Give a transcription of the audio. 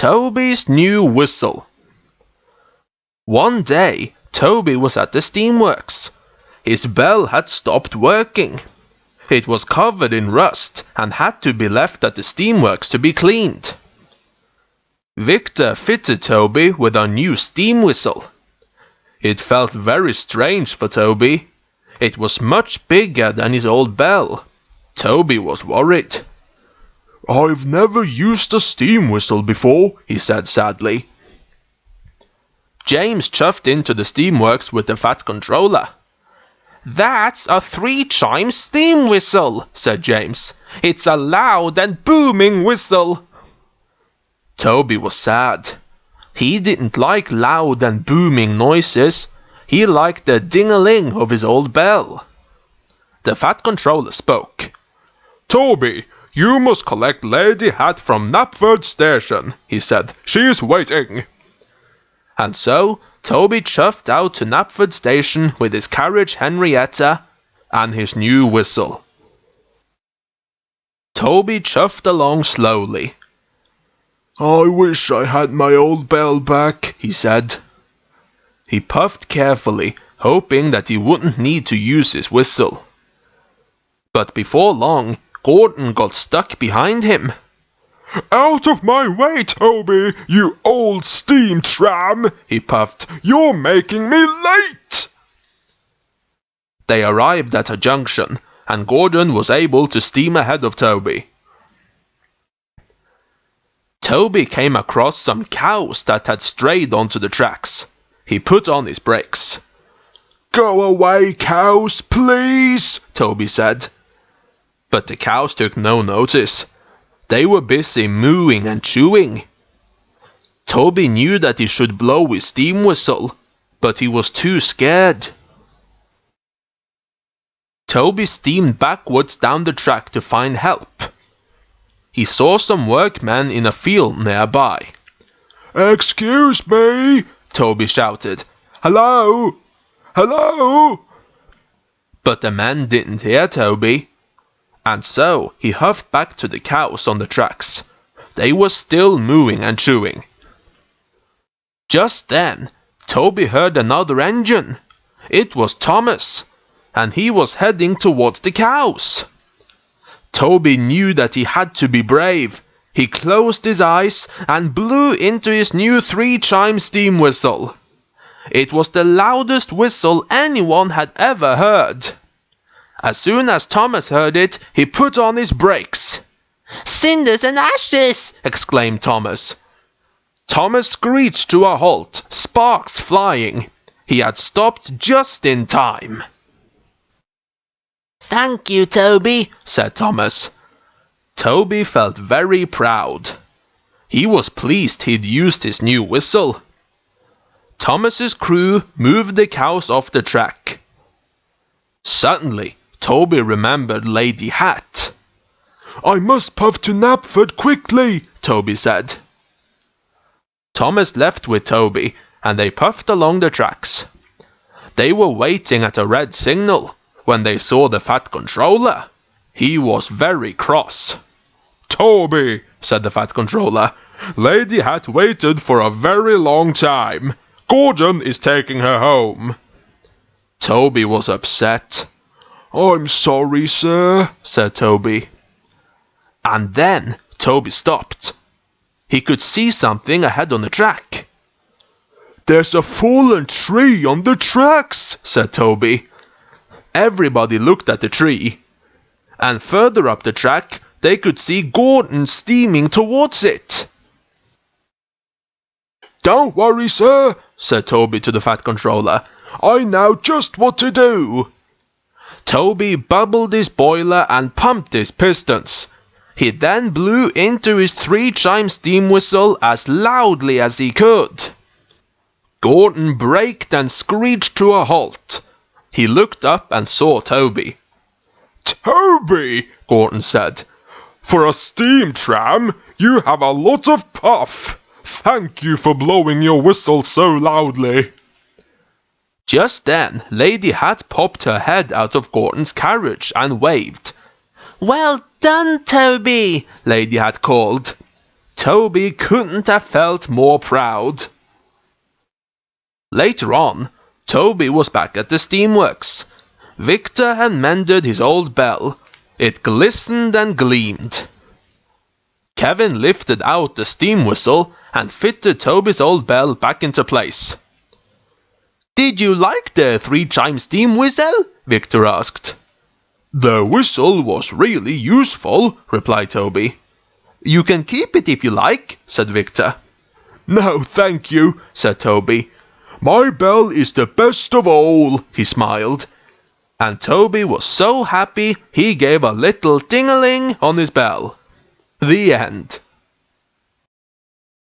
Toby's new whistle. One day, Toby was at the steamworks. His bell had stopped working. It was covered in rust and had to be left at the steamworks to be cleaned. Victor fitted Toby with a new steam whistle. It felt very strange for Toby. It was much bigger than his old bell. Toby was worried. "I've never used a steam whistle before," he said sadly. James chuffed into the steamworks with the fat controller. "That's a 3-chime steam whistle," said James. "It's a loud and booming whistle." Toby was sad. He didn't like loud and booming noises. He liked the ding-a-ling of his old bell. The fat controller spoke. "Toby, you must collect Lady Hat from Knapford Station," he said. "She's waiting." And so Toby chuffed out to Knapford Station with his carriage Henrietta and his new whistle. Toby chuffed along slowly. "I wish I had my old bell back," he said. He puffed carefully, hoping that he wouldn't need to use his whistle. But before long, Gordon got stuck behind him. "Out of my way, Toby, you old steam tram," he puffed. "You're making me late." They arrived at a junction, and Gordon was able to steam ahead of Toby. Toby came across some cows that had strayed onto the tracks. He put on his brakes. "Go away, cows, please," Toby said. But the cows took no notice. They were busy mooing and chewing. Toby knew that he should blow his steam whistle, but he was too scared. Toby steamed backwards down the track to find help. He saw some workmen in a field nearby. "Excuse me," Toby shouted. "Hello? Hello?" But the men didn't hear Toby. And so he huffed back to the cows on the tracks. They were still mooing and chewing. Just then, Toby heard another engine. It was Thomas, and he was heading towards the cows. Toby knew that he had to be brave. He closed his eyes and blew into his new 3-chime steam whistle. It was the loudest whistle anyone had ever heard. As soon as Thomas heard it, he put on his brakes. "Cinders and ashes!" exclaimed Thomas. Thomas screeched to a halt, sparks flying. He had stopped just in time. "Thank you, Toby," said Thomas. Toby felt very proud. He was pleased he'd used his new whistle. Thomas's crew moved the cows off the track. Suddenly, Toby remembered Lady Hat. "I must puff to Knapford quickly," Toby said. Thomas left with Toby, and they puffed along the tracks. They were waiting at a red signal when they saw the fat controller. He was very cross. "Toby," said the fat controller, "Lady Hat waited for a very long time. Gordon is taking her home." Toby was upset. "I'm sorry, sir," said Toby. And then Toby stopped. He could see something ahead on the track. "There's a fallen tree on the tracks," said Toby. Everybody looked at the tree, and further up the track they could see Gordon steaming towards it. "Don't worry, sir," said Toby to the fat controller. "I know just what to do." Toby bubbled his boiler and pumped his pistons. He then blew into his 3-chime steam whistle as loudly as he could. Gordon braked and screeched to a halt. He looked up and saw Toby. "Toby," Gordon said, "for a steam tram, you have a lot of puff. Thank you for blowing your whistle so loudly." Just then, Lady Hat popped her head out of Gordon's carriage and waved. "Well done, Toby," Lady Hat called. Toby couldn't have felt more proud. Later on, Toby was back at the steamworks. Victor had mended his old bell. It glistened and gleamed. Kevin lifted out the steam whistle and fitted Toby's old bell back into place. "Did you like the three-chime steam whistle?" Victor asked. "The whistle was really useful," replied Toby. "You can keep it if you like," said Victor. "No, thank you," said Toby. "My bell is the best of all," he smiled. And Toby was so happy he gave a little ding-a-ling on his bell. The end.